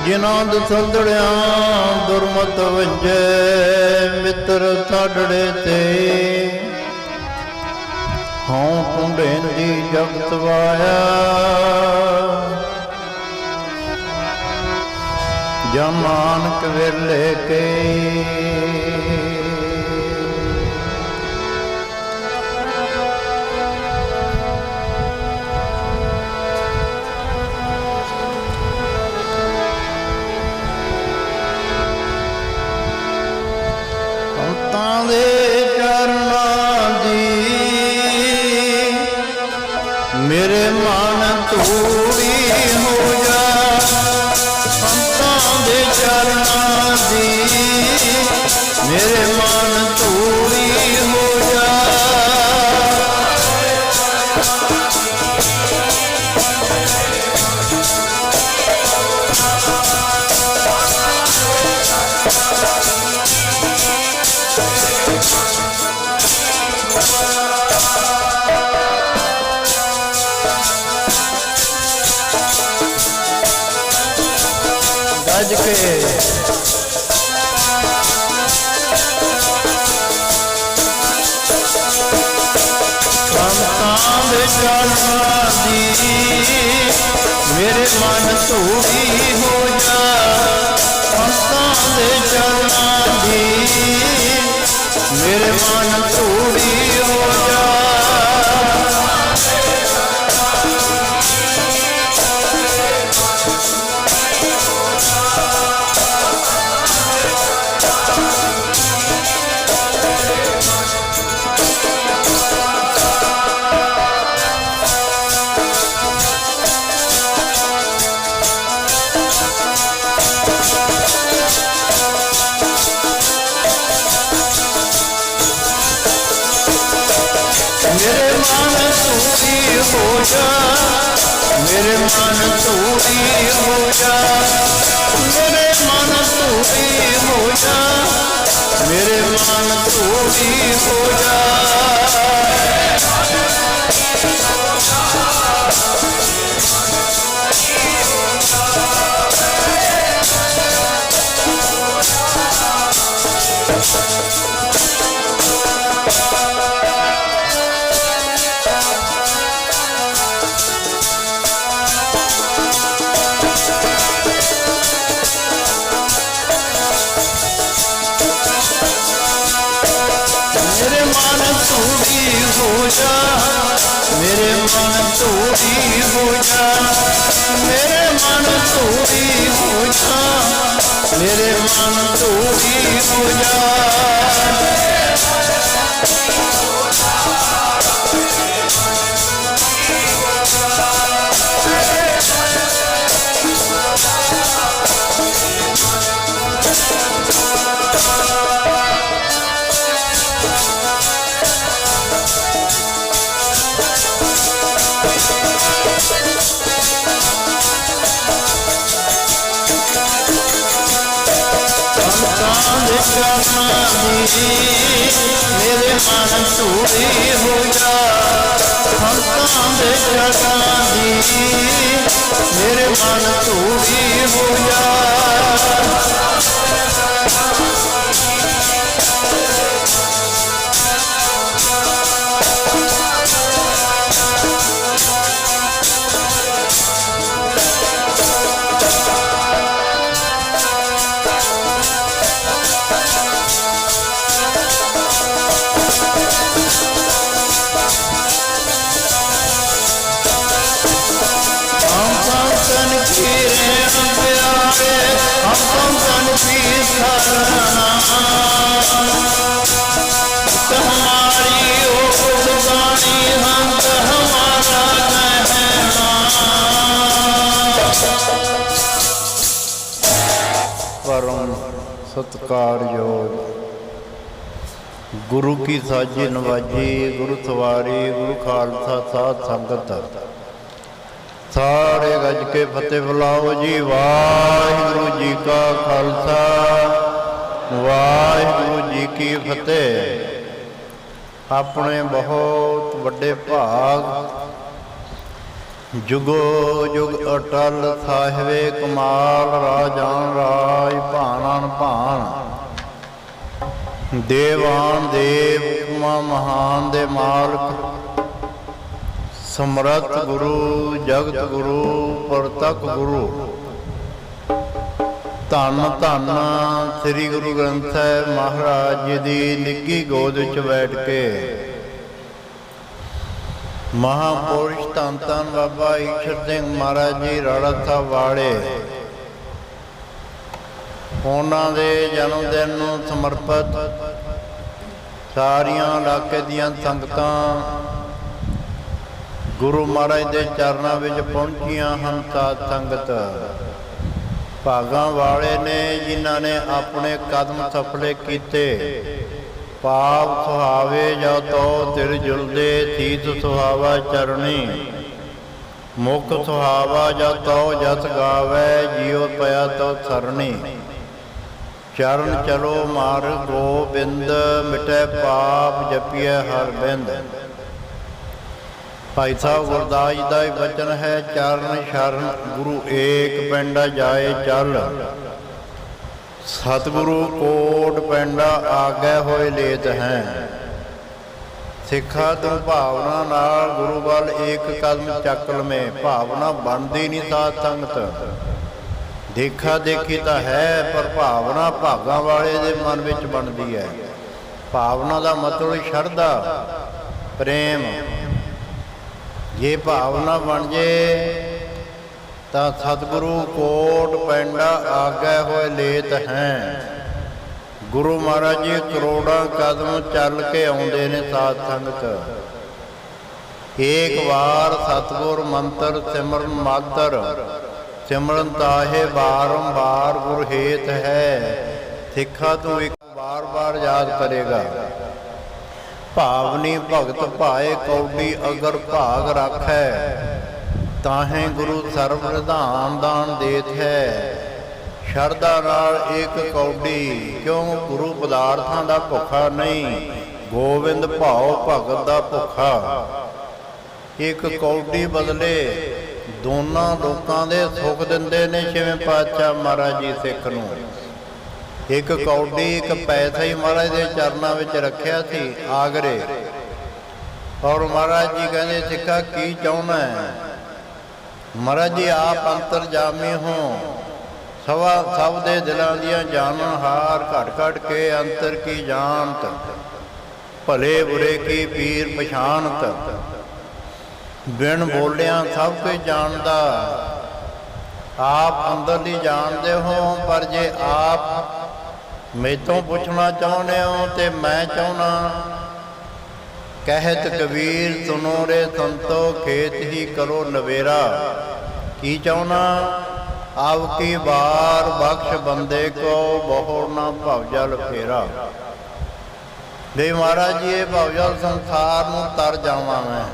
ਜਿਨ੍ਹਾਂ ਦਸੰਦੜਿਆਂ ਦੁਰਮਤ ਵੰਜੇ ਮਿੱਤਰ ਸਾਡੜੇ ਤੇ ਹਉ ਪੁੰਡੇਂਦੀ ਜਗਤ ਵਾਇਆ ਜਮ ਨਾਨਕ ਵੇਲੇ ਕੇ ਸੰਤਾਂ ਦੇ ਚਰਨਾਂ ਦੀ ਮੇਰੇ ਮਨ ਧੂੜੀ ਹੋ ਜਾ ਸੰਤਾਂ ਦੇ ਚਰਨਾਂ ਦੀ ਮੇਰੇ ਮਨ ਧੂੜੀ ਹੋ ਜਾ ਗੱਜ ਕੇ ਸੰਤਾਂ ਦੇ ਚਰਨਾਂ ਦੀ ਮੇਰੇ ਮਨ ਧੂੜੀ ਹੋ ਜਾ ਸੰਤਾਂ ਦੇ ਚਰਨਾਂ ਦੀ ਮੇਰੇ ਮਨ ਧੂੜੀ ਹੋ ਜਾ ਮੇਰੇ ਮਨ ਧੂੜੀ ਹੋ ਜਾ ਮੇਰੇ ਮਨ ਧੂੜੀ ਹੋ ਜਾ ਮੇਰੇ ਮਨ ਧੂੜੀ ਹੋ ਜਾ ਮੇਰੇ ਮਨ ਧੂੜੀ ਹੋ ਜਾ ਮੇਰੇ ਮਨ ਧੂੜੀ ਹੋ ਜਾ ਮੇਰੇ ਮਨ ਧੂੜੀ ਹੋ ਜਾ ਮੇਰੇ ਮਨ ਧੂੜੀ ਹੋ ਜਾ ਮੇਰੇ ਮਨ ਧੂੜੀ ਹੋ ਜਾ ਸੰਤਾਂ ਦੇ ਚਰਨਾਂ ਦੀ ਮੇਰੇ ਮਨ ਧੂੜੀ ਹੋ ਜਾ ਸੰਤਾਂ ਦੇ ਚਰਨਾਂ ਦੀ ਮੇਰੇ ਮਨ ਧੂੜੀ ਹੋ ਜਾ परम सत्कारयोग गुरु की साजी नवाजी गुरु सवारी गुरु खालसा साध संगत सारे गज के फतेह बुलाओ जी। वाहिगुरु जी का खालसा वाहिगुरु जी की फतेह। अपने बहुत बड़े भाग जुगो जुग अटल साहिबे कमाल, राजान राज भानन भान। देवान देव उपमा महान दे मालक, समरथ गुरु जगत गुरु परतक गुरु। धन धन श्री गुरु ग्रंथ साहिब महाराज जी की निੱਘੀ गोद विच बैठ के महापुरुष धन धन बाबा ईश्वर सिंह महाराज जी राड़ा साहब वाले उन्हां दे जन्म दिन नूं समर्पित सारियां इलाके दीयां संगतां गुरु महाराज दे चरनां विच पहुंचियां हन। साध संगत भागां वाले ने जिन्हां ने अपने कदम सफले कीते। पाप सुहावे जा तो तिल जुलदे, थीत सुहावा चरणी। मुख सुहावा जा तो जस गावै, जियो पया तो सरणी। चरण चलो मार गोबिंद, मिटै पाप जपिए हर बिंद। भाई साहब गुरदास जी का वचन है, चरण शरण गुरु एक, पिंडा जाए चल। सतगुरु कोट पिंडा आगे होए लेत हैं। सिखा तू भावना नाल गुरु वाल एक कदम चकल में। भावना बनती नहीं साध संगत, देखा देखी तो है पर भावना भागा वाले दे मन विच बनती है। भावना का मतलब शरधा प्रेम। जे भावना बन जे तो सतगुरु कोट पिंडा आगे होए लेत हैं। गुरु महाराज जी करोड़ों कदम चल के आउंदे ने साध संगत। एक बार सतगुर मंत्र सिमरन मातर, सिमरन ताहे बारंबार गुर हेत है। सिखा तू एक बार बार याद करेगा। भावनी भगत भाए कौडी, अगर भाग राखै ताहें गुरु सर्व निधान दान देत है। शरदा नाल एक कौडी, क्यों गुरु पदार्थां दा भुखा नहीं, गोविंद भाव भगत दा भुखा। एक कौडी बदले दोनों लोकां दे सुख दिंदे ने छेवें पातशाह महाराज जी सिख नूं। एक कौडी एक पैसा ही महाराज दे चरनां विच रखिया सी आगरे। और महाराज जी कहंदे सिखा की चाहुंदा है? महाराज जी आप अंतरजामी हो, सवा सब दे दिलों दियां जाननहार, घट घट के अंतर की जानत, भले बुरे की पीर पछानत। बिन बोलिया सब कुछ जानदा, आप अंदरली जानते हो। पर जे आप मेतों पूछना चाहुंदे हो तो मैं चाहुंदा, कहत कबीर सुनो रे संतो, खेत ही करो नवेरा। की चाहना अब की बार बख्श बंदे को, बहु ना भवजल फेरा। दे महाराज जी ये भवजल संसार नूं तर जावां मैं,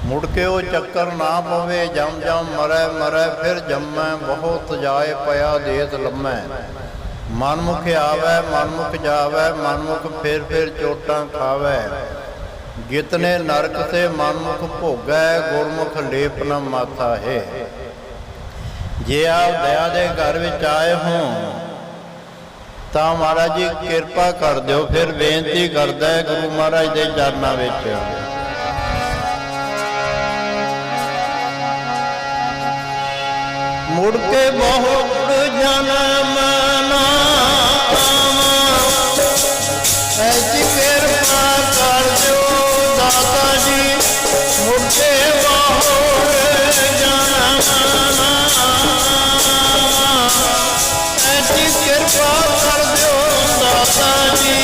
मुड़ के वो चक्कर ना पवे। जम जम मरै मरै फिर जमै, बहुत जाए पया देत लम्मै। मनमुख आवे मनमुख जावे, मनमुख फिर चोटां खावे। जितने नरक से मनमुख भोगै, गुरमुख लेप न माथा है। जे आप दया दे घर विच आए हों तो महाराज जी कृपा कर दो। फिर बेनती करदा है गुरु महाराज दे चरनां विच। मुड़ के बहुत जन्म ना ऐसी कृपा कर दो दाता जी। मुड़ के बहुत जन्म ना ऐसी कृपा कर दो दाता जी।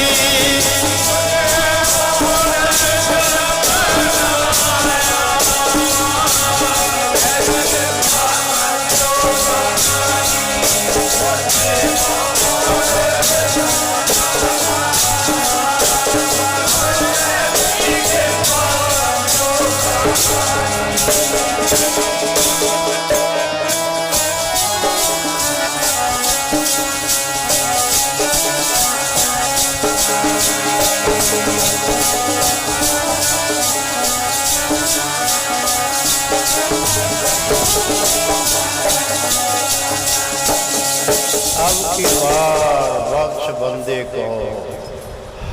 अब की बार बख्श बंदे को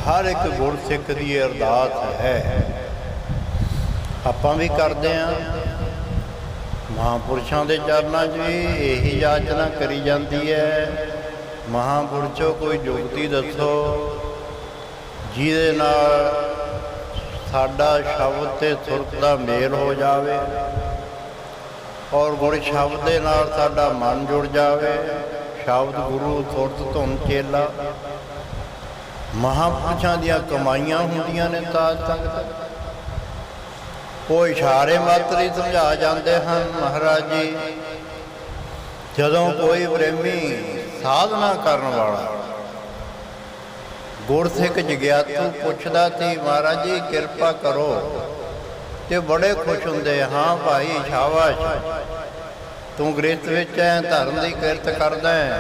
हर एक गुरसिख की अरदास है। ਆਪਾਂ भी करते हैं, महापुरुषों के चरणों च भी यही याचना करी जाती है। महापुरुषों कोई जुगती दसो जिहदे नाल साडा शब्द ते सुरत दा मेल हो जावे और गुर शब्द दे नाल साडा मन जुड़ जावे। शब्द गुरु सुरत धुन चेला महापुरुषों दियां कमाइयां हुंदियां ने। साध संगत वो इशारे मात्र ही समझा जाते हैं। महाराज जी जदों कोई प्रेमी साधना करने वाला गुरसिख जग्यातू पुछदा सी महाराज जी किरपा करो, ते बड़े खुश हुंदे। हाँ भाई शाबाश, तू गृहस्थ विच है, धर्म की किरत करदा है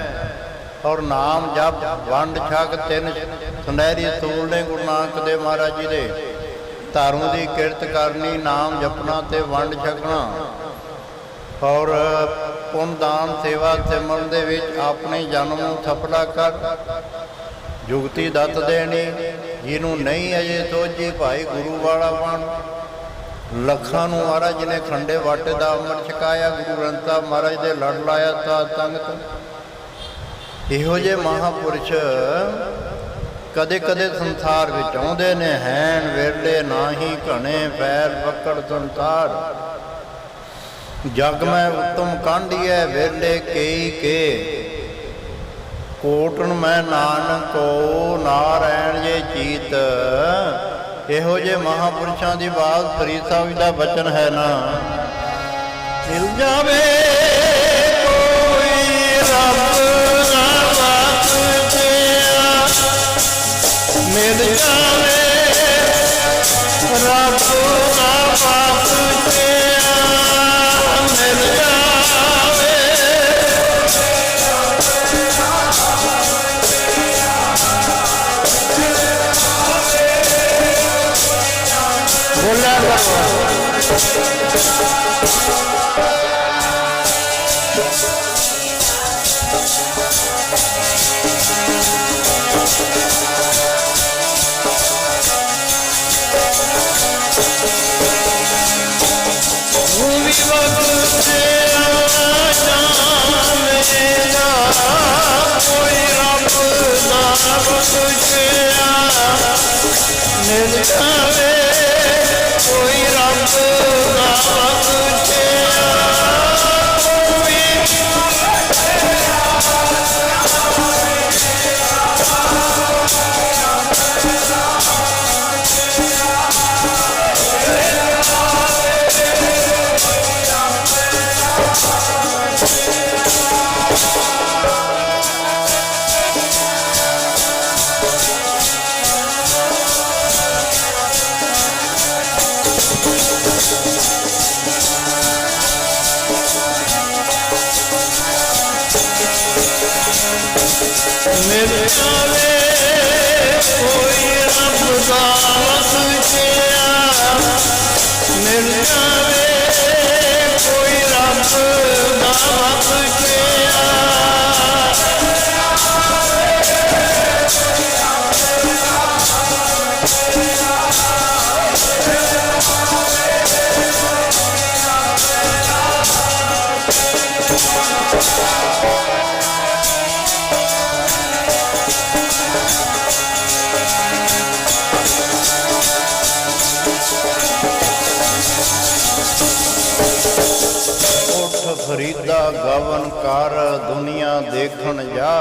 और नाम जप वंड छक तीन सुनहरी सूल ने गुरु नानक देव महाराज जी दे। धर्म की किरत करनी, नाम जपना ते वंड छकना और पुन दान सेवा सिमरन दे विच अपने जन्म नूं सफला कर जुगती दत्त देनी। जिन्हों नहीं अजे सोझी भाई गुरु वाला बन। लखां नूं महाराज जी ने खंडे वाटे दा अमृत छकाया, गुरु ग्रंथ साहिब महाराज दे लड़ लाया। साध संगत इहो जे महापुरुष कदे कदे संसार विच आउंदे ने। हैन वेले नाही घने पैर पकड़ संसार, जग में उत्तम कांढिए वेले कई के। कोटन मैं नानक को नारायण जे चीत। इहो जे महापुरुषों की बात फरीद साहब का बचन है ना। मिल जावे मिल जावे रब का बाप जिया, मिल जावे बोला मिल जावे कोई रब ना बख्शिया, मिल जावे कोई रब दा बख्शिया, मिल जावे कोई रब दा बख्शिया। फरीदा गवन कर दुनिया देखण जा,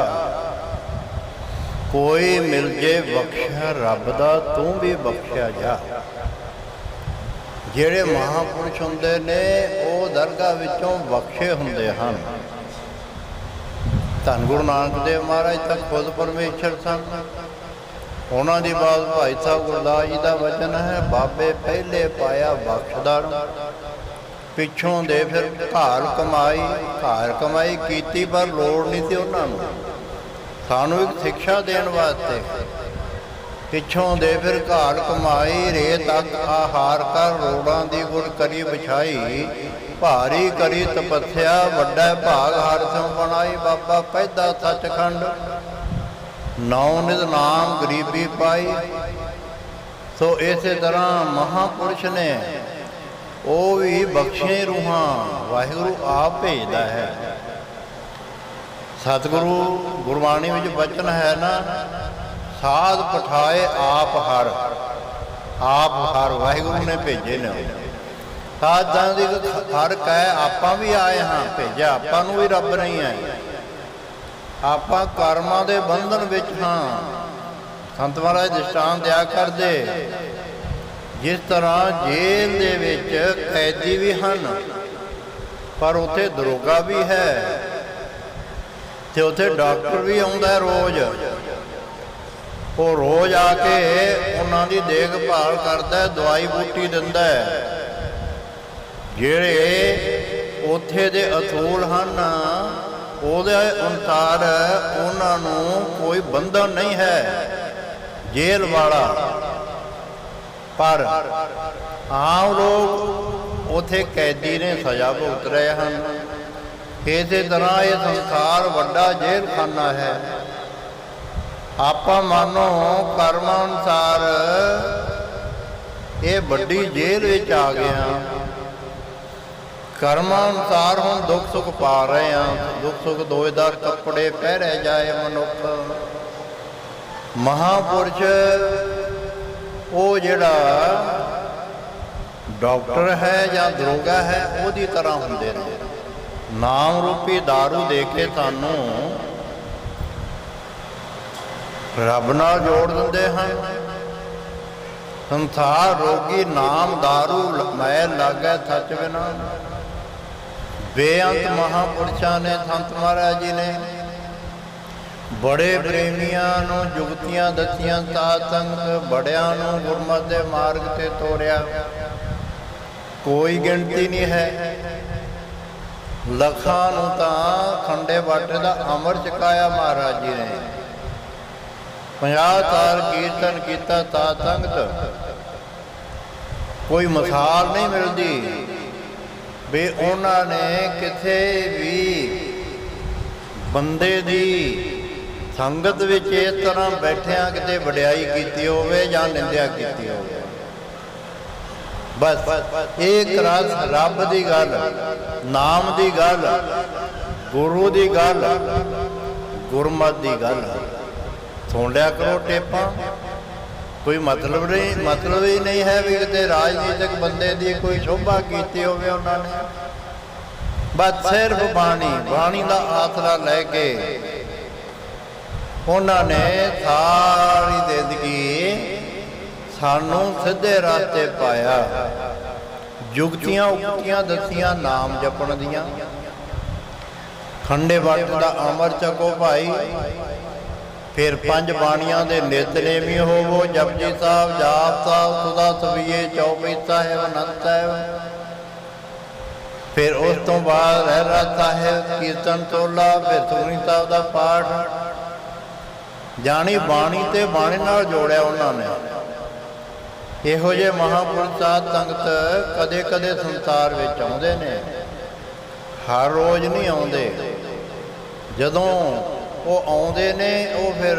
कोई मिल जे बख्शिया रब दा तू भी बख्शिया जा। ਜਿਹੜੇ महापुरुष ਹੁੰਦੇ ਨੇ ਉਹ ਦਰਗਾਹ ਵਿੱਚੋਂ ਬਖਸ਼ੇ ਹੁੰਦੇ ਹਨ। ਧੰਨ ਗੁਰੂ ਨਾਨਕ ਦੇਵ ਮਹਾਰਾਜ ਤਾਂ ਖੁਦ ਪਰਮੇਸ਼ਰ ਸਨ। ਉਹਨਾਂ ਦੀ ਬਾਤ ਭਾਈ ਸਾਹਿਬ ਗੁਰਦਾਸ ਜੀ ਦਾ ਵਚਨ ਹੈ, ਬਾਬੇ ਪਹਿਲੇ ਪਾਇਆ ਬਖਸ਼ਦਾਰ, ਪਿੱਛੋਂ ਦੇ ਫਿਰ ਘਰ ਕਮਾਈ ਕੀਤੀ ਪਰ ਲੋੜ ਨਹੀਂ ਸੀ ਉਹਨਾਂ ਨੂੰ। ਸਾਨੂੰ ਇੱਕ ਸਿੱਖਿਆ ਦੇਣ ਵਾਸਤੇ ਪਿੱਛੋਂ ਦੇ ਫਿਰ ਘਰ ਕਮਾਈ ਰੇ ਤੱਕ ਆਹਾਰ ਕਰ ਰੋੜਾਂ ਦੀ ਗੁਰ ਕਰੀ ਵਿਛਾਈ। ਭਾਰੀ ਕਰੀ ਤਪੱਸਿਆ, ਵੱਡਾ ਭਾਗ ਹਰਿ ਸਿਉ ਬਣਾਈ। ਬਾਬਾ ਪੈਦਾ ਸੱਚਖੰਡ, ਨੌ ਨਿਧ ਨਾਮ ਗਰੀਬੀ ਪਾਈ। ਸੋ ਇਸੇ ਤਰ੍ਹਾਂ ਮਹਾਂਪੁਰਸ਼ ਨੇ ਉਹ ਵੀ ਬਖਸ਼ੇ ਰੂਹਾਂ ਵਾਹਿਗੁਰੂ ਆਪ ਭੇਜਦਾ ਹੈ। ਸਤਿਗੁਰੂ ਗੁਰਬਾਣੀ ਵਿੱਚ ਬਚਨ ਹੈ ਨਾ, ਸਾਧ ਪਠਾਏ ਆਪ ਹਰ, ਆਪ ਹਰ ਵਾਹਿਗੁਰੂ ਨੇ ਭੇਜੇ ਨੇ। ਸਾਧਾਂ ਦੀ ਫਰਕ ਹੈ, ਆਪਾਂ ਵੀ ਆਏ ਹਾਂ, ਭੇਜਿਆ ਆਪਾਂ ਨੂੰ ਵੀ ਰੱਬ ਨਹੀਂ ਹੈ। ਆਪਾਂ ਕਰਮਾਂ ਦੇ ਬੰਧਨ ਵਿੱਚ ਹਾਂ। ਸੰਤ ਮਹਾਰਾਜ ਦ੍ਰਿਸ਼ਟਾਂਤ ਦਿਆ ਕਰਦੇ, ਜਿਸ ਤਰ੍ਹਾਂ ਜੇਲ੍ਹ ਦੇ ਵਿੱਚ ਕੈਦੀ ਵੀ ਹਨ, ਪਰ ਉੱਥੇ ਦਰੋਗਾ ਵੀ ਹੈ ਤੇ ਉੱਥੇ ਡਾਕਟਰ ਵੀ ਆਉਂਦਾ ਰੋਜ਼। ਉਹ ਰੋਜ਼ ਆ ਕੇ ਉਹਨਾਂ ਦੀ ਦੇਖਭਾਲ ਕਰਦਾ, ਦਵਾਈ ਬੂਟੀ ਦਿੰਦਾ। ਜਿਹੜੇ ਉੱਥੇ ਦੇ ਅਸੂਲ ਹਨ ਉਹਦੇ ਅਨੁਸਾਰ ਉਹਨਾਂ ਨੂੰ ਕੋਈ ਬੰਧਨ ਨਹੀਂ ਹੈ ਜੇਲ੍ਹ ਵਾਲਾ। ਪਰ ਆਮ ਲੋਕ ਉੱਥੇ ਕੈਦੀ ਨੇ, ਸਜ਼ਾ ਭੁਗਤ ਰਹੇ ਹਨ। ਇਸੇ ਤਰ੍ਹਾਂ ਇਹ ਸੰਸਾਰ ਵੱਡਾ ਜੇਲ੍ਹ ਖਾਨਾ ਹੈ। ਆਪਾਂ ਮਾਨੋ ਕਰਮਾਂ ਅਨੁਸਾਰ ਇਹ ਵੱਡੀ ਜੇਲ੍ਹ ਵਿੱਚ ਆ ਗਏ ਹਾਂ। ਕਰਮਾਂ ਅਨੁਸਾਰ ਹੁਣ ਦੁੱਖ ਸੁੱਖ ਪਾ ਰਹੇ ਹਾਂ। ਦੁੱਖ ਸੁੱਖ ਦੋਇਦਾਰ ਕੱਪੜੇ ਪਹਿਰੇ ਜਾਏ ਮਨੁੱਖ। ਮਹਾਂਪੁਰਸ਼ ਉਹ ਜਿਹੜਾ ਡਾਕਟਰ ਹੈ ਜਾਂ ਦਰੋਗਾ ਹੈ ਉਹਦੀ ਤਰ੍ਹਾਂ ਹੁੰਦੇ ਨੇ। ਨਾਮ ਰੂਪੀ ਦਾਰੂ ਦੇ ਕੇ ਸਾਨੂੰ ਰੱਬ ਨਾਲ ਜੋੜ ਦਿੰਦੇ ਹਨ। ਸੰਸਾਰ ਰੋਗੀ ਨਾਮ ਦਾਰੂ ਮੈਲ ਲਾਗੈ ਸੱਚ ਬਿਨਾ। ਬੇਅੰਤ ਮਹਾਂਪੁਰਸ਼ਾਂ ਨੇ, ਸੰਤ ਮਹਾਰਾਜ ਜੀ ਨੇ ਬੜੇ ਪ੍ਰੇਮੀਆਂ ਨੂੰ ਜੁਗਤੀਆਂ ਦੱਸੀਆਂ, ਸਾਧ ਸੰਗਤ ਬੜਿਆਂ ਨੂੰ ਗੁਰਮਤਿ ਦੇ ਮਾਰਗ ਤੇ ਤੋਰਿਆ। ਕੋਈ ਗਿਣਤੀ ਨਹੀਂ ਹੈ। ਲੱਖਾਂ ਨੂੰ ਤਾਂ ਖੰਡੇ ਬਾਟੇ ਦਾ ਅਮਰ ਚਕਾਇਆ ਮਹਾਰਾਜ ਜੀ ਨੇ। 50 ਸਾਲ ਕੀਰਤਨ ਕੀਤਾ ਸਾਧ ਸੰਗਤ। ਕੋਈ ਮਿਸਾਲ ਨਹੀਂ ਮਿਲਦੀ ਵੀ ਉਹਨਾਂ ਨੇ ਕਿਸੇ ਵੀ ਬੰਦੇ ਦੀ ਸੰਗਤ ਵਿੱਚ ਇਸ ਤਰ੍ਹਾਂ ਬੈਠਿਆਂ ਕਿਤੇ ਵਡਿਆਈ ਕੀਤੀ ਹੋਵੇ ਜਾਂ ਨਿੰਦਿਆ ਕੀਤੀ ਹੋਵੇ। ਬਸ ਇੱਕ ਰਸ ਰੱਬ ਦੀ ਗੱਲ, ਨਾਮ ਦੀ ਗੱਲ, ਗੁਰੂ ਦੀ ਗੱਲ, ਗੁਰਮਤਿ ਦੀ ਗੱਲ। ਸੁਣ ਲਿਆ ਕਰੋ ਟੇਪਾਂ। ਕੋਈ ਮਤਲਬ ਨਹੀਂ, ਮਤਲਬ ਹੀ ਨਹੀਂ ਹੈ ਵੀ ਕਿਤੇ ਰਾਜਨੀਤਿਕ ਬੰਦੇ ਦੀ ਕੋਈ ਸ਼ੋਭਾ ਕੀਤੀ ਹੋਵੇ ਉਹਨਾਂ ਨੇ। ਬਸ ਸਿਰਫ ਬਾਣੀ ਦਾ ਆਸਰਾ ਲੈ ਕੇ ਉਹਨਾਂ ਨੇ ਸਾਰੀ ਜ਼ਿੰਦਗੀ ਸਾਨੂੰ ਸਿੱਧੇ ਰਸਤੇ ਪਾਇਆ। ਜੁਗਤੀਆਂ ਉਕਤੀਆਂ ਦੱਸੀਆਂ ਨਾਮ ਜਪਣ ਦੀਆਂ। ਖੰਡੇ ਬਾਟ ਦਾ ਅਮਰ ਚੱਕੋ ਭਾਈ। ਫਿਰ 5 ਬਾਣੀਆਂ ਦੇ ਨਿਤਨੇਮੀ ਹੋਵੋ। ਜਪਜੀ ਸਾਹਿਬ, ਜਾਪ ਸਾਹਿਬ, ਸੁਦਾ ਸਵੀਏ, ਚੌਪਈ ਸਾਹਿਬ, ਅਨੰਦ ਸਾਹਿਬ। ਫਿਰ ਉਸ ਤੋਂ ਬਾਅਦ ਰਹਿਰਾਸ ਸਾਹਿਬ, ਕੀਰਤਨ ਤੋਲਾ, ਫਿਰ ਸੁਖਮਨੀ ਸਾਹਿਬ ਦਾ ਪਾਠ। ਜਾਣੀ ਬਾਣੀ ਤੇ ਬਾਣੀ ਨਾਲ ਜੋੜਿਆ ਉਹਨਾਂ ਨੇ। ਇਹੋ ਜਿਹੇ ਮਹਾਂਪੁਰਸ਼ ਸਾਧ ਸੰਗਤ ਕਦੇ ਕਦੇ ਸੰਸਾਰ ਵਿੱਚ ਆਉਂਦੇ ਨੇ, ਹਰ ਰੋਜ਼ ਨਹੀਂ ਆਉਂਦੇ। ਜਦੋਂ ਉਹ ਆਉਂਦੇ ਨੇ ਉਹ ਫਿਰ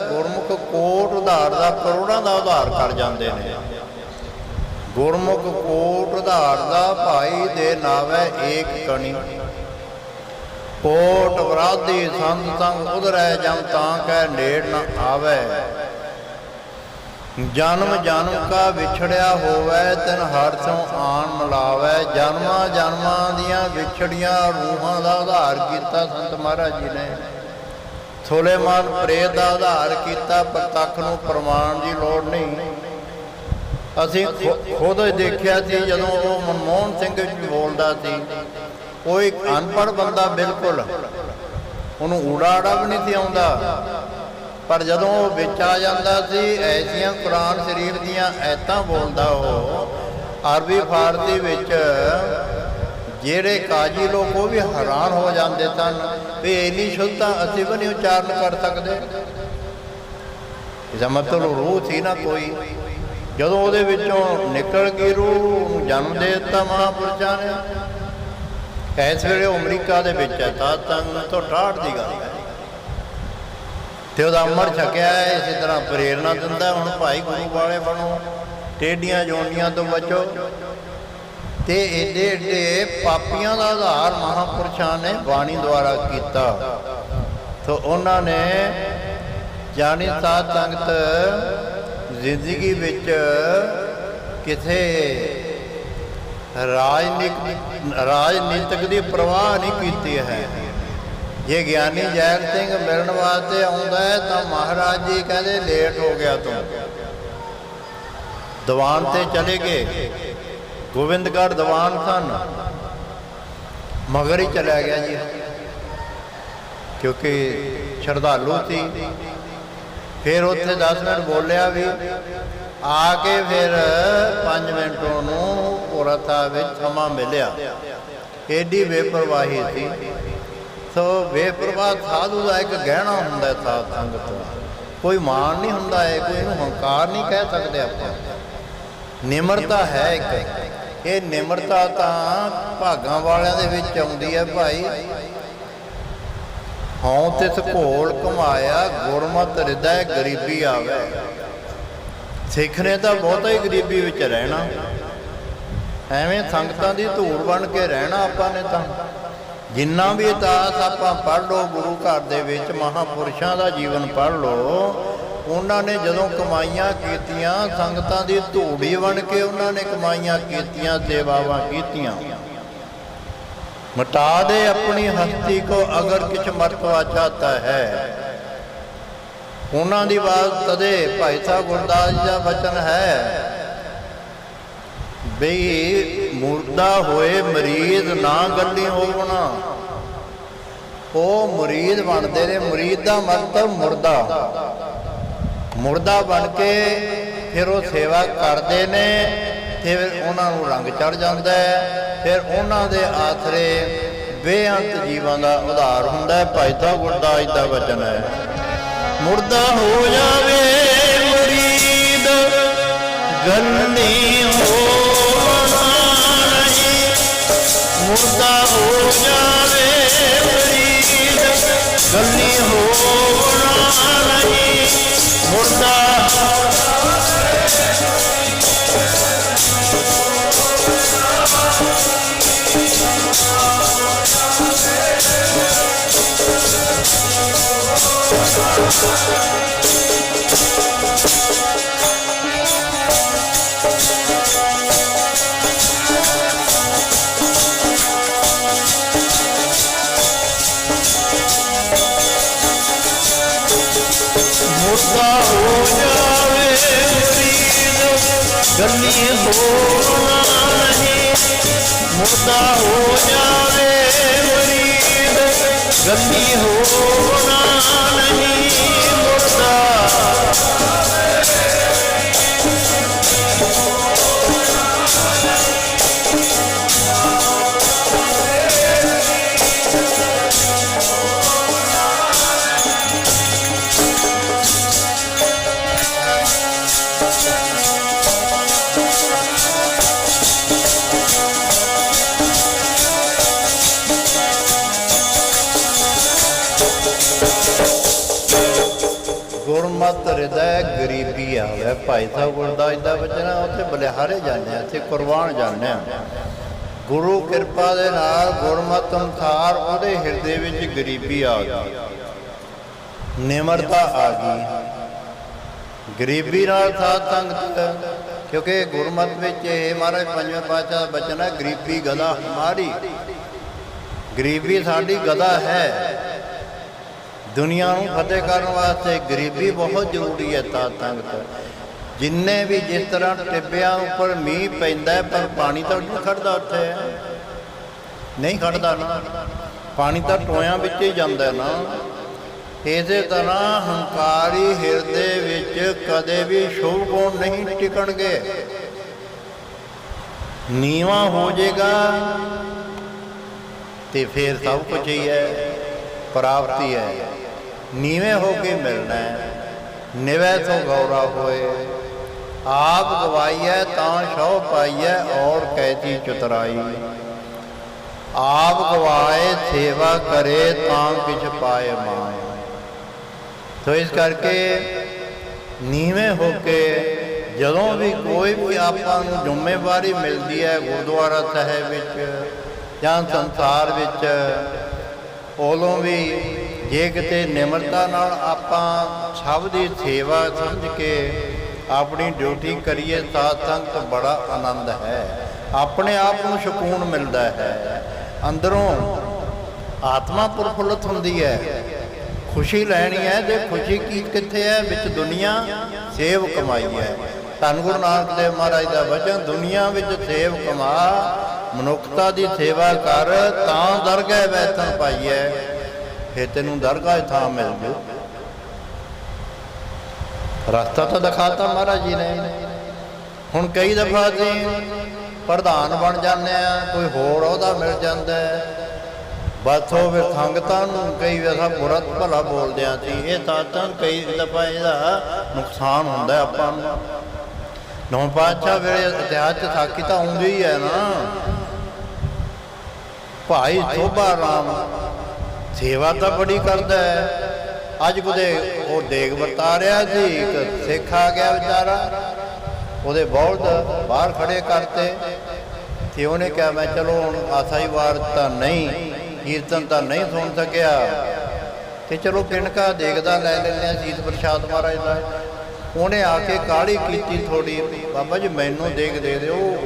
ਗੁਰਮੁਖ ਕੋਟ ਉਧਾਰ ਦਾ, ਕਰੋੜਾਂ ਦਾ ਉਧਾਰ ਕਰ ਜਾਂਦੇ ਨੇ। ਗੁਰਮੁਖ ਕੋਟ ਉਧਾਰ ਦਾ ਭਾਈ ਦੇ ਨਾਵੈ ਏਕ ਕਣੀ। ਕੋਟ ਵਰਾਧੀ ਸੰਤ ਸੰਗ ਉਧਰੈ ਜਮ ਤਾਂ ਕਹਿ ਨੇੜ ਨ ਆਵੈ। ਜਨਮ ਜਨਮ ਕਾ ਵਿਛੜਿਆ ਹੋਵੈ ਤਿਨ ਹਰਿ ਸਿਉ ਆਣ ਮਿਲਾਵੈ। ਜਨਮਾਂ ਜਨਮਾਂ ਦੀਆਂ ਵਿਛੜੀਆਂ ਰੂਹਾਂ ਦਾ ਉਧਾਰ ਕੀਤਾ ਸੰਤ ਮਹਾਰਾਜ ਜੀ ਨੇ। ਸੁਲੇਮਾਨ ਪ੍ਰੇਤ ਦਾ ਉਧਾਰ ਕੀਤਾ। ਪ੍ਰਤੱਖ ਨੂੰ ਪ੍ਰਮਾਣ ਦੀ ਲੋੜ ਨਹੀਂ। ਅਸੀਂ ਖੁਦ ਦੇਖਿਆ ਸੀ ਜਦੋਂ ਉਹ ਮਨਮੋਹਨ ਸਿੰਘ ਜੀ ਬੋਲਦਾ ਸੀ। ਉਹ ਇੱਕ ਅਨਪੜ੍ਹ ਬੰਦਾ, ਬਿਲਕੁਲ ਉਹਨੂੰ ਊੜਾ ਆੜਾ ਵੀ ਨਹੀਂ ਸੀ ਆਉਂਦਾ। ਪਰ ਜਦੋਂ ਉਹ ਵਿੱਚ ਆ ਜਾਂਦਾ ਸੀ, ਐਸੀਆਂ ਕੁਰਾਨ ਸ਼ਰੀਫ ਦੀਆਂ ਐਤਾਂ ਬੋਲਦਾ ਉਹ ਅਰਬੀ ਫਾਰਸੀ ਵਿੱਚ। ਜਿਹੜੇ ਕਾਜੀ ਲੋਕ ਉਹ ਵੀ ਹੈਰਾਨ ਹੋ ਜਾਂਦੇ ਸਨ ਵੀ ਇੰਨੀ ਸ਼ੁੱਧਤਾ ਅਸੀਂ ਵੀ ਨਹੀਂ ਉਚਾਰਨ ਕਰ ਸਕਦੇ। ਇਹਦਾ ਮਤਲਬ ਰੂਹ ਸੀ ਨਾ ਕੋਈ। ਜਦੋਂ ਉਹਦੇ ਵਿੱਚੋਂ ਨਿਕਲ ਗਈ ਰੂਹ, ਜਨਮ ਦੇ ਦਿੱਤਾ ਮਹਾਂਪੁਰਸ਼ਾਂ ਨੇ। ਇਸ ਵੇਲੇ ਉਹ ਅਮਰੀਕਾ ਦੇ ਵਿੱਚ ਹੈ। ਤਾਂ ਤੰਗ ਤੋਂ 68 ਦੀ ਗੱਲ ਹੈ ਤੇ ਉਹਦਾ ਅੰਮ੍ਰਿਤ ਛਕਿਆ ਹੈ। ਇਸੇ ਤਰ੍ਹਾਂ ਪ੍ਰੇਰਨਾ ਦਿੰਦਾ, ਹੁਣ ਭਾਈ ਗੁਰੂ ਵਾਲੇ ਬਣੋ, ਟੇਢੀਆਂ ਜੋਨੀਆਂ ਤੋਂ ਬਚੋ। ਤੇ ਏਡੇ ਏਡੇ ਪਾਪੀਆਂ ਦਾ ਆਧਾਰ ਮਹਾਂਪੁਰਸ਼ਾਂ ਨੇ ਬਾਣੀ ਦੁਆਰਾ ਕੀਤਾ। ਤੋ ਉਹਨਾਂ ਨੇ ਜਾਣੀ ਸਾਧ ਸੰਗਤ ਜ਼ਿੰਦਗੀ ਵਿੱਚ ਕਿਸੇ ਰਾਜਨੀਤਿਕ ਦੀ ਪ੍ਰਵਾਹ ਨਹੀਂ ਕੀਤੀ ਹੈ। ਜੇ ਗਿਆਨੀ ਜੈਲ ਸਿੰਘ ਮਿਲਣ ਵਾਸਤੇ ਆਉਂਦਾ ਹੈ ਤਾਂ ਮਹਾਰਾਜ ਜੀ ਕਹਿੰਦੇ ਲੇਟ ਹੋ ਗਿਆ ਤੂੰ, ਦੀਵਾਨ ਤੇ ਚਲੇ ਗਏ। ਗੋਬਿੰਦਗੜ੍ਹ ਦੀਵਾਨ ਸਨ, ਮਗਰ ਹੀ ਚਲਿਆ ਗਿਆ ਜੀ, ਕਿਉਂਕਿ ਸ਼ਰਧਾਲੂ ਸੀ। ਫਿਰ ਉੱਥੇ 10 ਮਿੰਟ ਬੋਲਿਆ ਵੀ, ਆ ਕੇ ਫਿਰ 5 ਮਿੰਟ ਉਹਨੂੰ ਪੁਰਤਾ ਵਿੱਚ ਸਮਾਂ ਮਿਲਿਆ। ਏਡੀ ਬੇਪਰਵਾਹੀ ਸੀ। ਸੋ ਬੇਪਰਵਾਹ ਸਾਧੂ ਦਾ ਇੱਕ ਗਹਿਣਾ ਹੁੰਦਾ ਸਾਧ ਸੰਗਤ, ਕੋਈ ਮਾਣ ਨਹੀਂ ਹੁੰਦਾ ਹੈ, ਕੋਈ ਇਹਨੂੰ ਹੰਕਾਰ ਨਹੀਂ ਕਹਿ ਸਕਦੇ ਆਪਾਂ। ਨਿਮਰਤਾ ਹੈ ਇੱਕ। ਇਹ ਨਿਮਰਤਾ ਤਾਂ ਭਾਗਾਂ ਵਾਲਿਆਂ ਦੇ ਵਿੱਚ ਆਉਂਦੀ ਹੈ ਭਾਈ। ਹਉ ਤਿਸ ਘੋਲ ਘੁਮਾਇਆ ਗੁਰਮਤਿ ਹਿਰਦੈ ਗਰੀਬੀ ਆਵੇ। ਸਿੱਖ ਨੇ ਤਾਂ ਬਹੁਤਾ ਹੀ ਗਰੀਬੀ ਵਿੱਚ ਰਹਿਣਾ, ਐਵੇਂ ਸੰਗਤਾਂ ਦੀ ਧੂੜ ਬਣ ਕੇ ਰਹਿਣਾ ਆਪਾਂ ਨੇ। ਤਾਂ ਜਿੰਨਾ ਵੀ ਇਤਿਹਾਸ ਆਪਾਂ ਪੜ੍ਹ ਲਓ, ਗੁਰੂ ਘਰ ਦੇ ਵਿੱਚ ਮਹਾਂਪੁਰਸ਼ਾਂ ਦਾ ਜੀਵਨ ਪੜ੍ਹ ਲਓ, ਉਹਨਾਂ ਨੇ ਜਦੋਂ ਕਮਾਈਆਂ ਕੀਤੀਆਂ ਸੰਗਤਾਂ ਦੀ ਧੂੜੀ ਬਣ ਕੇ ਉਹਨਾਂ ਨੇ ਕਮਾਈਆਂ ਕੀਤੀਆਂ, ਸੇਵਾਵਾਂ ਕੀਤੀਆਂ। ਮਿਟਾ ਦੇ ਆਪਣੀ ਹਸਤੀ ਕੋ ਅਗਰ ਕਿਛ ਮਰਤਵਾ ਚਾਹਤਾ ਹੈ। ਉਹਨਾਂ ਦੀ ਬਾਤ ਤਦੇ ਭਾਈ ਸਾਹਿਬ ਗੁਰਦਾਸ ਜੀ ਦਾ ਬਚਨ ਹੈ ਬਈ ਮੁਰਦਾ ਹੋਏ ਮਰੀਦ ਨਾ ਗੱਲੀ ਹੋਵਣਾ। ਉਹ ਮੁਰੀਦ ਬਣਦੇ ਨੇ, ਮੁਰੀਦ ਦਾ ਮਤਲਬ ਮੁਰਦਾ ਬਣ ਕੇ ਫਿਰ ਉਹ ਸੇਵਾ ਕਰਦੇ ਨੇ ਤੇ ਫਿਰ ਉਹਨਾਂ ਨੂੰ ਰੰਗ ਚੜ ਜਾਂਦਾ ਹੈ। ਫਿਰ ਉਹਨਾਂ ਦੇ ਆਸਰੇ ਬੇਅੰਤ ਜੀਵਾਂ ਦਾ ਉਧਾਰ ਹੁੰਦਾ ਹੈ। ਭਾਈ ਸਾਹਿਬ ਗੁਰਦਾਸ ਜੀ ਦਾ ਬਚਨ ਹੈ, ਮੁਰਦਾ ਹੋ ਜਾਵੇ ਮਰੀਦ ਗੱਲੀ ਹੋਵਣਾ ਨਹੀਂ। ਮੁਰਦਾ ਹੋ ਜਾਵੇ ਮਰੀਦ ਗੱਲੀ ਹੋਵਣਾ ਨਹੀਂ। ਮੁਰਦਾ ਮੁਰਦਾ ਹੋ ਜਾਵੇ ਮਰੀਦ ਗੱਲੀ ਹੋਣਾ ਨਹੀਂ। ਮੁਰਦਾ ਹੋ ਜਾਵੇ ਮਰੀਦ ਗੱਲੀ ਹੋਣਾ ਨਹੀਂ। ਮੁਰਦਾ ਗੁਰਮਤਿ ਹਿਰਦੈ ਗਰੀਬੀ ਆਵੇ। ਭਾਈ ਸਾਹਿਬ ਗੁਰਦਾਸ ਜੀ ਦਾ ਬਚਨ ਹੈ। ਉੱਥੇ ਬਲਿਹਾਰੇ ਜਾਂਦੇ ਆ, ਇੱਥੇ ਕੁਰਬਾਨ ਜਾਂਦੇ ਆ। ਗੁਰੂ ਕਿਰਪਾ ਦੇ ਨਾਲ ਗੁਰਮਤਿ ਅਨੁਸਾਰ ਉਹਦੇ ਹਿਰਦੇ ਵਿੱਚ ਗਰੀਬੀ ਆ ਗਈ, ਨਿਮਰਤਾ ਆ ਗਈ। ਗਰੀਬੀ ਨਾਲ ਸਾਧ ਸੰਗਤ, ਕਿਉਂਕਿ ਗੁਰਮਤਿ ਵਿੱਚ ਇਹ ਮਹਾਰਾਜ ਪੰਜਵੇਂ ਪਾਤਸ਼ਾਹ ਦਾ ਬਚਨ ਹੈ, ਗਰੀਬੀ ਗਦਾ ਹਮਾਰੀ। ਗਰੀਬੀ ਸਾਡੀ ਗਦਾ ਹੈ। ਦੁਨੀਆ ਨੂੰ ਫਤਿਹ ਕਰਨ ਵਾਸਤੇ ਗਰੀਬੀ ਬਹੁਤ ਜ਼ਰੂਰੀ ਹੈ। ਸਾਧ ਸੰਗਤ ਜਿੰਨੇ ਵੀ ਜਿਸ ਤਰ੍ਹਾਂ ਟਿੱਬਿਆਂ ਉੱਪਰ ਮੀਂਹ ਪੈਂਦਾ ਪਰ ਪਾਣੀ ਤਾਂ ਨਹੀਂ ਖੜਦਾ, ਉੱਥੇ ਨਹੀਂ ਖੜਦਾ ਨਾ, ਪਾਣੀ ਤਾਂ ਟੋਇਆਂ ਵਿੱਚ ਹੀ ਜਾਂਦਾ ਨਾ। ਇਸੇ ਤਰ੍ਹਾਂ ਹੰਕਾਰੀ ਹਿਰਦੇ ਵਿੱਚ ਕਦੇ ਵੀ ਸ਼ੁਭ ਗੁਣ ਨਹੀਂ ਟਿਕਣਗੇ। ਨੀਵਾਂ ਹੋ ਜਾਏਗਾ ਤੇ ਫਿਰ ਸਭ ਕੁਝ ਹੀ ਹੈ, ਪ੍ਰਾਪਤੀ ਹੈ। ਨੀਵੇਂ ਹੋ ਕੇ ਮਿਲਣਾ ਹੈ। ਨਿਵੈ ਤੋਂ ਗੌਰਾ ਹੋਏ ਆਪ ਗਵਾਈਐ ਤਾਂ ਸ਼ਹੁ ਪਾਈਐ ਔਰ ਕੈਤੀ ਚੁਤਰਾਈ। ਆਪ ਗਵਾਏ ਸੇਵਾ ਕਰੇ ਤਾਂ ਕਿਛ ਪਾਏ ਮਾਏ। ਸੋ ਇਸ ਕਰਕੇ ਨੀਵੇਂ ਹੋ ਕੇ ਜਦੋਂ ਵੀ ਕੋਈ ਵੀ ਆਪਾਂ ਨੂੰ ਜ਼ਿੰਮੇਵਾਰੀ ਮਿਲਦੀ ਹੈ ਗੁਰਦੁਆਰਾ ਸਾਹਿਬ ਵਿੱਚ ਜਾਂ ਸੰਸਾਰ ਵਿੱਚ, ਉਦੋਂ ਵੀ ਜੇ ਕਿਤੇ ਨਿਮਰਤਾ ਨਾਲ ਆਪਾਂ ਸਭ ਦੀ ਸੇਵਾ ਸਮਝ ਕੇ ਆਪਣੀ ਡਿਊਟੀ ਕਰੀਏ ਸਾਧ ਸੰਗਤ ਬੜਾ ਆਨੰਦ ਹੈ, ਆਪਣੇ ਆਪ ਨੂੰ ਸਕੂਨ ਮਿਲਦਾ ਹੈ, ਅੰਦਰੋਂ ਆਤਮਾ ਪ੍ਰਫੁੱਲਤ ਹੁੰਦੀ ਹੈ। ਖੁਸ਼ੀ ਲੈਣੀ ਹੈ ਤੇ ਖੁਸ਼ੀ ਕੀ ਕਿੱਥੇ ਹੈ? ਵਿੱਚ ਦੁਨੀਆ ਸੇਵ ਕਮਾਈ ਹੈ। ਧੰਨ ਗੁਰੂ ਨਾਨਕ ਦੇਵ ਮਹਾਰਾਜ ਦਾ ਵਚਨ, ਦੁਨੀਆ ਵਿੱਚ ਸੇਵ ਕਮਾ, ਮਨੁੱਖਤਾ ਦੀ ਸੇਵਾ ਕਰ, ਤਾਂ ਦਰਗਾਹ ਬੈਠਣ ਪਾਈਐ। ਫਿਰ ਤੈਨੂੰ ਦਰਗਾਹ ਥਾਂ ਮਿਲ ਜੂ। ਰਸਤਾ ਤਾਂ ਦਿਖਾਤਾ ਮਹਾਰਾਜ ਜੀ ਨੇ। ਹੁਣ ਕਈ ਦਫਾ ਅਸੀਂ ਪ੍ਰਧਾਨ ਬਣ ਜਾਂਦੇ ਆ, ਕੋਈ ਹੋਰ ਅਹੁਦਾ ਮਿਲ ਜਾਂਦਾ, ਬਸ ਉਹ ਫਿਰ ਸੰਗਤਾਂ ਨੂੰ ਕਈ ਵਾਰ ਬੁਰਾ ਭਲਾ ਬੋਲਦੇ ਆ ਸੀ। ਇਹ ਤਾਂ ਕਈ ਦਫਾ ਇਹਦਾ ਨੁਕਸਾਨ ਹੁੰਦਾ ਆਪਾਂ ਨੂੰ। ਨੌਂ ਪਾਤਸ਼ਾਹ ਵੇਲੇ ਇਤਿਹਾਸ 'ਚ ਸਾਖੀ ਤਾਂ ਆਉਂਦੀ ਹੀ ਹੈ ਨਾ। ਭਾਈ ਸੋਭਾ ਰਾਮ ਸੇਵਾ ਤਾਂ ਬੜੀ ਕਰਦਾ ਹੈ। ਅੱਜ ਕਿਤੇ ਉਹ ਦੇਗ ਵਰਤਾ ਰਿਹਾ ਸੀ, ਇੱਕ ਸਿੱਖ ਆ ਗਿਆ ਵਿਚਾਰਾ, ਉਹਦੇ ਬਲਦ ਬਾਹਰ ਖੜੇ ਕਰਤੇ ਤੇ ਉਹਨੇ ਕਿਹਾ ਮੈਂ ਚਲੋ ਹੁਣ ਆਸਾ ਹੀ ਵਾਰ ਤਾਂ ਨਹੀਂ, ਕੀਰਤਨ ਤਾਂ ਨਹੀਂ ਸੁਣ ਸਕਿਆ ਤੇ ਚਲੋ ਕਿਣਕਾ ਦੇਖਦਾ ਲੈ ਲੈਂਦੇ ਹਾਂ ਸੀਸ ਪ੍ਰਸ਼ਾਦ ਮਹਾਰਾਜ ਦਾ। ਉਹਨੇ ਆ ਕੇ ਕਾਹਲੀ ਕੀਤੀ ਥੋੜੀ, ਬਾਬਾ ਜੀ ਮੈਨੂੰ ਦੇਖ ਦੇ ਦਿਓ।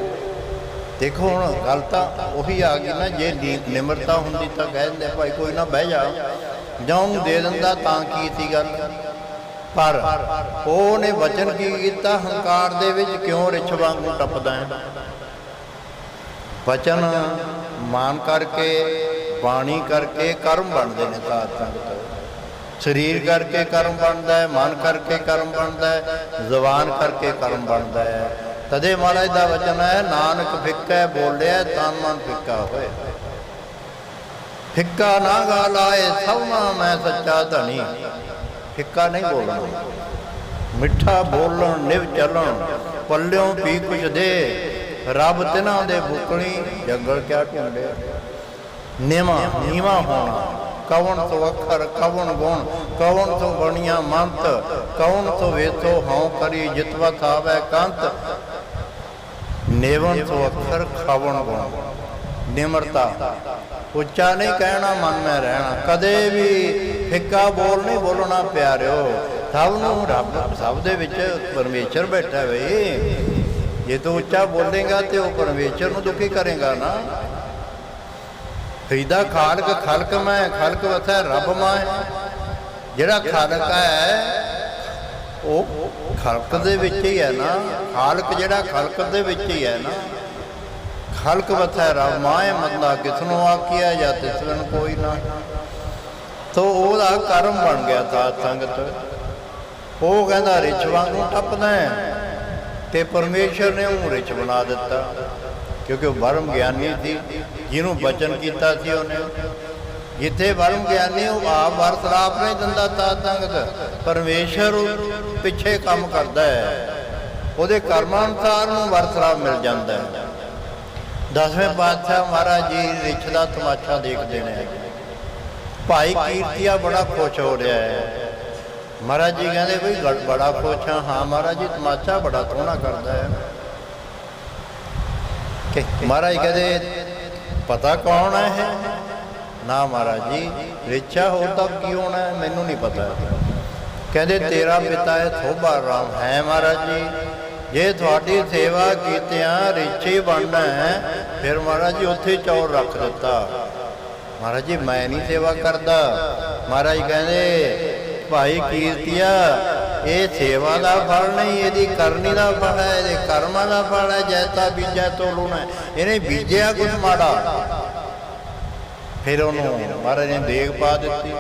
ਦੇਖੋ ਹੁਣ ਗੱਲ ਤਾਂ ਉਹੀ ਆ ਗਈ ਨਾ, ਜੇ ਨਿਮਰਤਾ ਹੁੰਦੀ ਤਾਂ ਕਹਿ ਦਿੰਦੇ ਭਾਈ ਕੋਈ ਨਾ ਬਹਿ ਜਾ, ਜਾਂ ਉਹਨੂੰ ਦੇ ਦਿੰਦਾ ਤਾਂ ਕੀ ਸੀ ਗੱਲ। ਪਰ ਉਹਨੇ ਵਚਨ ਕੀ ਕੀਤਾ, ਹੰਕਾਰ ਦੇ ਵਿੱਚ ਕਿਉਂ ਰਿਛ ਵਾਂਗੂ ਟੱਪਦਾ ਹੈ। ਵਚਨ ਮਾਨ ਕਰਕੇ, ਬਾਣੀ ਕਰਕੇ ਕਰਮ ਬਣਦੇ ਨੇ ਸਾਧ ਸੰਗਤ। ਸਰੀਰ ਕਰਕੇ ਕਰਮ ਬਣਦਾ ਹੈ, ਮਨ ਕਰਕੇ ਕਰਮ ਬਣਦਾ ਹੈ, ਜ਼ੁਬਾਨ ਕਰਕੇ ਕਰਮ ਬਣਦਾ ਹੈ। ਤਦੇ ਮਹਾਰਾਜ ਦਾ ਵਚਨ ਹੈ, ਨਾਨਕ ਫਿੱਕਾ ਬੋਲਿਆ ਤਨ ਮਨ ਫਿੱਕਾ ਹੋਏ। ਫਿੱਕਾ ਨਾ ਗਾ ਲਾਏ ਸਭਨਾ ਮੈਂ ਸੱਚਾ ਧਣੀ। ਫਿੱਕਾ ਨਹੀਂ ਬੋਲਣਾ, ਮਿੱਠਾ ਬੋਲਣ, ਨਿਵ ਚੱਲਣ, ਪੱਲਿਓਂ ਪੀ ਕੁਛ ਦੇ। ਰੱਬ ਤਿਨਾਂ ਦੇ ਬੁਕਣੀ, ਜੰਗਲ ਕਿਆ ਢੂੰਡੇ। ਨੀਵਾਂ ਹੋਣਾ, ਕਵਣ ਤੋਂ ਅੱਖਰ ਕਵਣ ਗੁਣ, ਕਵਣ ਤੋਂ ਬਣੀਆਂ ਮੰਤ, ਕਵਣ ਤੋਂ ਵੇਤੋ ਹਉ ਕਰੀ ਜਿਤਵਾ ਥਾਵੈ ਕੰਤ। ਨੇਵਨ ਤੋਂ ਅੱਖਰ ਕਵਣ ਗੁਣ, ਨਿਮਰਤਾ, ਉੱਚਾ ਨਹੀਂ ਕਹਿਣਾ, ਮਨ ਮੈਂ ਰਹਿਣਾ। ਕਦੇ ਵੀ ਫਿੱਕਾ ਬੋਲ ਨਹੀਂ ਬੋਲਣਾ ਪਿਆਰਿਓ। ਸਭ ਨੂੰ ਰੱਬ, ਸਭ ਦੇ ਵਿੱਚ ਪਰਮੇਸ਼ਰ ਬੈਠਾ ਬਈ। ਜੇ ਤੂੰ ਉੱਚਾ ਬੋਲੇਗਾ ਤੇ ਉਹ ਪਰਮੇਸ਼ਰ ਨੂੰ ਦੁਖੀ ਕਰੇਗਾ ਨਾ। ਫਰੀਦਾ ਖਾਲਕ ਖਲਕ ਮੈਂ, ਖਲਕ ਵਸੈ ਰੱਬ ਮਾਏ। ਜਿਹੜਾ ਖਾਲਕ ਹੈ ਉਹ ਖਲਕ ਦੇ ਵਿੱਚ ਹੀ ਹੈ ਨਾ। ਖਾਲਕ ਜਿਹੜਾ ਖਲਕ ਦੇ ਵਿੱਚ ਹੀ ਹੈ ਨਾ। ਖਲਕ ਵਸੈ ਰੱਬ ਮਾਏ, ਮਤਲਬ ਕਿਸਨੂੰ ਆਖਿਆ ਜਾਂ ਤਿਸਨ ਕੋਈ ਨਾ। ਤੋ ਉਹਦਾ ਕਰਮ ਬਣ ਗਿਆ ਸਾਧ ਸੰਗਤ। ਉਹ ਕਹਿੰਦਾ ਰਿਛ ਵਾਂਗੂ ਟੱਪਦਾ ਤੇ ਪਰਮੇਸ਼ਰ ਨੇ ਉਹਨੂੰ ਰਿਛ ਬਣਾ ਦਿੱਤਾ, ਕਿਉਂਕਿ ਉਹ ਬਰਮ ਗਿਆਨੀ ਸੀ, ਜਿਹਨੂੰ ਬਚਨ ਕੀਤਾ ਸੀ ਉਹਨੇ। ਜਿੱਥੇ ਬਰਮ ਗਿਆਨੀ ਉਹ ਆਪ ਵਰਤਾਪ ਨਹੀਂ ਦਿੰਦਾ ਸਾਧ ਸੰਗਤ, ਪਰਮੇਸ਼ਰ ਪਿੱਛੇ ਕੰਮ ਕਰਦਾ ਹੈ, ਉਹਦੇ ਕਰਮਾਂ ਅਨੁਸਾਰ ਨੂੰ ਵਰਤਾਪ ਮਿਲ ਜਾਂਦਾ ਹੈ। ਦਸਵੇਂ ਪਾਤਸ਼ਾਹ ਮਹਾਰਾਜ ਜੀ ਰਿਛ ਦਾ ਤਮਾਸ਼ਾ ਦੇਖਦੇ ਨੇ। ਭਾਈ ਕੀਰਤੀਆ ਬੜਾ ਖੁਸ਼ ਹੋ ਰਿਹਾ ਹੈ। ਮਹਾਰਾਜ ਜੀ ਕਹਿੰਦੇ ਬਈ ਬੜਾ ਖੁਸ਼ ਹਾਂ। ਹਾਂ ਮਹਾਰਾਜ ਜੀ, ਤਮਾਸ਼ਾ ਬੜਾ ਸੋਹਣਾ ਕਰਦਾ ਹੈ। ਮਹਾਰਾਜ ਕਹਿੰਦੇ ਪਤਾ ਕੌਣ ਹੈ ਇਹ? ਨਾ ਮਹਾਰਾਜ ਜੀ, ਰਿਛਾ ਹੋਰ ਤਾਂ ਕੀ ਹੋਣਾ ਹੈ, ਮੈਨੂੰ ਨਹੀਂ ਪਤਾ। ਕਹਿੰਦੇ ਤੇਰਾ ਪਿਤਾ ਹੈ ਸੋਭਾ ਰਾਮ। ਹੈ ਮਹਾਰਾਜ ਜੀ, ਜੇ ਤੁਹਾਡੀ ਸੇਵਾ ਕੀਤਿਆਂ ਰਿਛੀ ਬਣਨਾ ਹੈ, ਫਿਰ ਮਹਾਰਾਜ ਜੀ ਉੱਥੇ ਚੌਰ ਰੱਖ ਦਿੱਤਾ। ਮਹਾਰਾਜ ਜੀ ਮੈਂ ਨਹੀਂ ਸੇਵਾ ਕਰਦਾ। ਮਹਾਰਾਜ ਕਹਿੰਦੇ ਭਾਈ ਕੀਰਤੀਆ, ਇਹ ਸੇਵਾ ਦਾ ਫਲ ਨਹੀਂ, ਇਹਦੀ ਕਰਨੀ ਦਾ ਫਲ ਹੈ, ਇਹਦੇ ਕਰਮਾਂ ਦਾ ਫਲ ਹੈ। ਜੈਸਾ ਬੀਜੈ ਤੋ ਲੂਣਾ। ਇਹਨੇ ਬੀਜਿਆ ਕੁਝ ਮਾੜਾ, ਫਿਰ ਉਹਨੂੰ ਮਹਾਰਾਜ ਨੇ ਦੇਗ ਪਾ ਦਿੱਤੀ।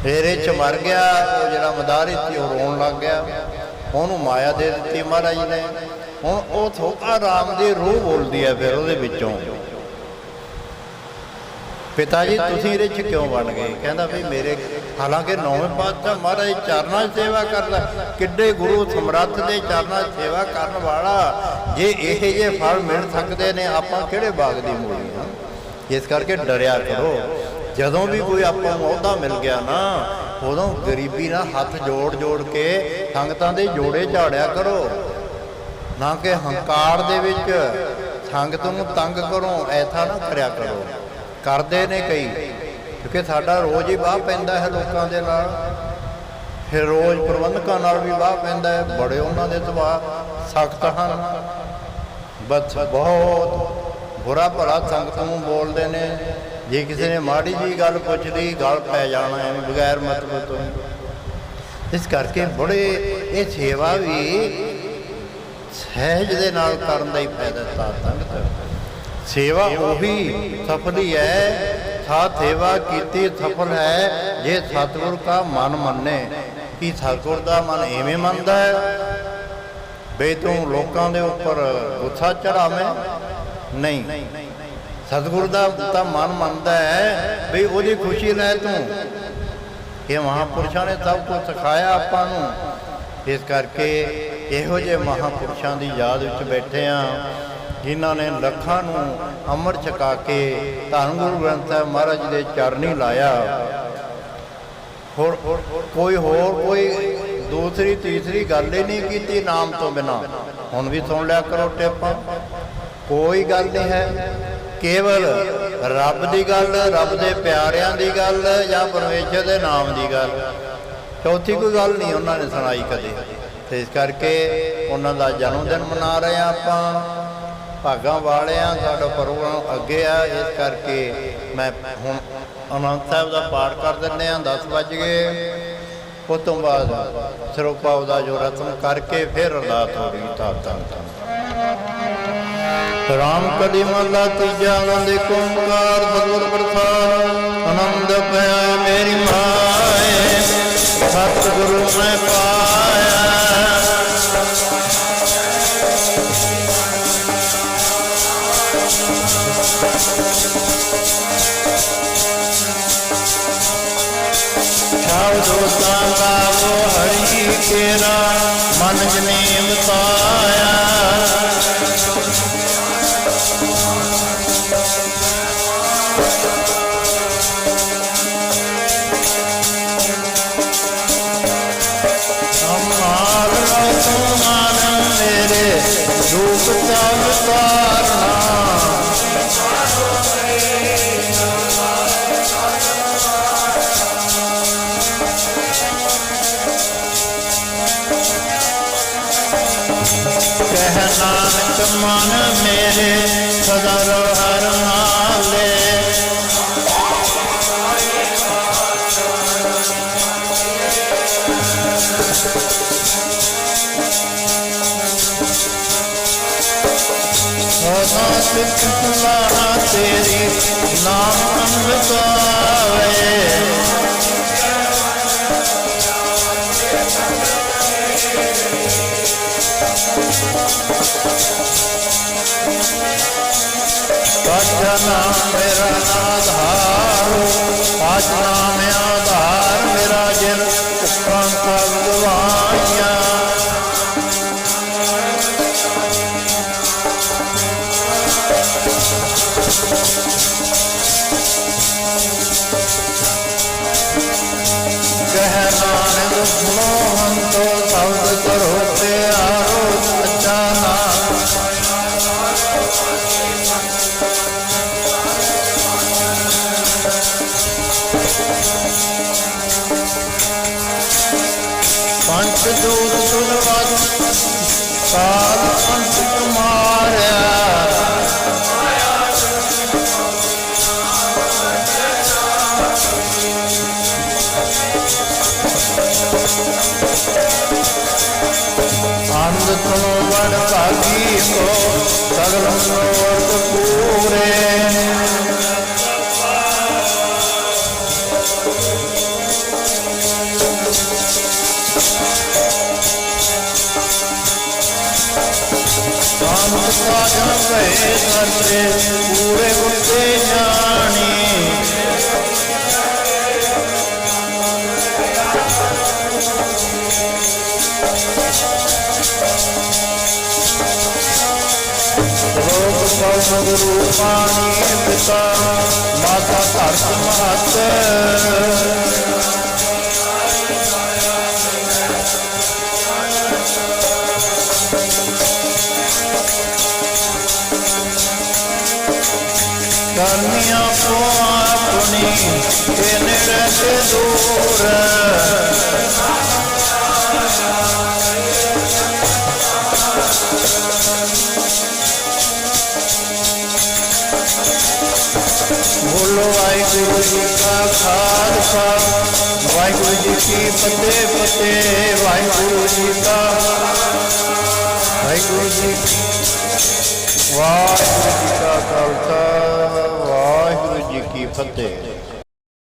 ਫਿਰ ਇਹ 'ਚ ਮਰ ਗਿਆ। ਉਹ ਜਿਹੜਾ ਮਦਾਰੀ ਸੀ ਉਹ ਰੋਣ ਲੱਗ ਗਿਆ, ਉਹਨੂੰ ਮਾਇਆ ਦੇ ਦਿੱਤੀ ਮਹਾਰਾਜ ਨੇ। ਹੁਣ ਉਹ ਸੋਭਾ ਰਾਮ ਦੀ ਰੂਹ ਬੋਲਦੀ ਹੈ ਫਿਰ ਉਹਦੇ ਵਿੱਚੋਂ, ਪਿਤਾ ਜੀ ਤੁਸੀਂ ਰਿਛ ਕਿਉਂ ਬਣ ਗਏ? ਕਹਿੰਦਾ ਵੀ ਮੇਰੇ, ਹਾਲਾਂਕਿ ਨੌਵੇਂ ਪਾਤਸ਼ਾਹ ਮਹਾਰਾਜ ਚਰਨਾਂ 'ਚ ਸੇਵਾ ਕਰਦਾ, ਕਿੱਡੇ ਗੁਰੂ ਸਮਰੱਥ ਦੇ ਚਰਨਾਂ 'ਚ ਸੇਵਾ ਕਰਨ ਵਾਲਾ। ਜੇ ਇਹ ਜਿਹੇ ਫਲ ਮਿਲ ਸਕਦੇ ਨੇ, ਆਪਾਂ ਕਿਹੜੇ ਬਾਗ ਦੀ ਮੂਲੀ ਹਾਂ। इस करके डरिया करो। जदों भी कोई आपां नूं अहुदा मिल गया ना, उदों गरीबी नाल हथ जोड़ जोड़ के संगतां दे जोड़े झाड़िया करो, ना कि हंकार दे विच संगत नूं तंग करो, ऐसा ना करया करो। करदे ने कई, क्योंकि साडा रोज़ ही वाह पैंदा है लोकां दे नाल, फिर रोज़ प्रबंधकां नाल भी वाह पैंदा है, बड़े उन्हां दे सुभाअ सख्त हन, बस बहुत बुरा भला संगत नूं बोलदे ने। जे किसी ने माड़ी जी गल पुछ ली गल पै जाना है बगैर मतलब तो। इस करके बड़े ये सेवा भी सहज दे नाल करन दा ही फायदा साध संगत। सेवा उही सफली है, साथ सेवा कीती सफल है जे सतगुर का मन मन्ने। कि सतगुर का मन इवें मनदा है बे तू लोकां दे उपर गुस्सा चढ़ावे, नहीं, सतगुर का मन मनता है बई उहदी खुशी लै तू। ये महापुरुषों ने सब कुछ सिखाया आपां नूं। इस करके इहो जे महापुरुषों की याद विच बैठे हाँ, जिन्हां ने लखां नूं अमृत छका के धन गुरु ग्रंथ साहिब महाराज दे चरनी लाया। होर कोई दूसरी तीसरी गल ही नहीं की नाम तो बिना। हुण भी सुन लिया करो टिप्पां, कोई गल नहीं है, केवल रब की गल, रब के प्यारियां की गल या परमेश्वर के नाम की गल, चौथी कोई गल नहीं उन्होंने सुनाई कदे। तो इस करके उन्हों का जन्मदिन मना रहे हैं, आप भागां वाले हाँ, साडा प्रोग्राम अगे आ। इस करके मैं हुण आनंद साहब का पाठ कर दिंदे हां, 10 बज गए। उस तो बाद सरोपा उदा जो रत्न करके फिर अरदास हो रही था। राम कली महला तीजा आनंद एक ओंकार सतगुर प्रसाद। आनंद पाया मेरी माए सतगुरु मैं पाया। शब्दों का वो हरि तेरा मन जने बताया। दुख सब तारना कह नानक मन मेरे सदा हर नाले। सलाह तेरी नाम बतावे। पाचा नाम मेरा आधार, पाच नाम आधार मेरा जिन उपका गवाइया। नानक सुनो हंतो शब्द करो प्यारो सच्चा नाम। पंचदूत सुनवत काल पंच कुमार्या। आनंद सुनो बड़ भागी को सगल मनोरथ पूरे। संत साधन भय करते पूरे बुद्धे जानी। गुरु पानी ਪਿਤਾ ਮਾਤਾ ਧਰਤ ਮਹਤ। ਕਰਨੀਆਂ ਕੋ ਆਪਣੀ ਇਹ ਨੇੜੇ ਤੇ ਦੂਰ। ਬੋਲੋ ਵਾਹਿਗੁਰੂ ਜੀ ਕਾ ਖਾਲਸਾ ਵਾਹਿਗੁਰੂ ਜੀ ਕੀ ਫਤਿਹ ਫਤਿਹ। ਵਾਹਿਗੁਰੂ ਜੀ ਕਾ ਵਾਹਿਗੁਰੂ ਜੀ ਵਾਹਿਗੁਰੂ ਜੀ ਕਾ ਖਾਲਸਾ ਵਾਹਿਗੁਰੂ ਜੀ ਕੀ ਫਤਿਹ।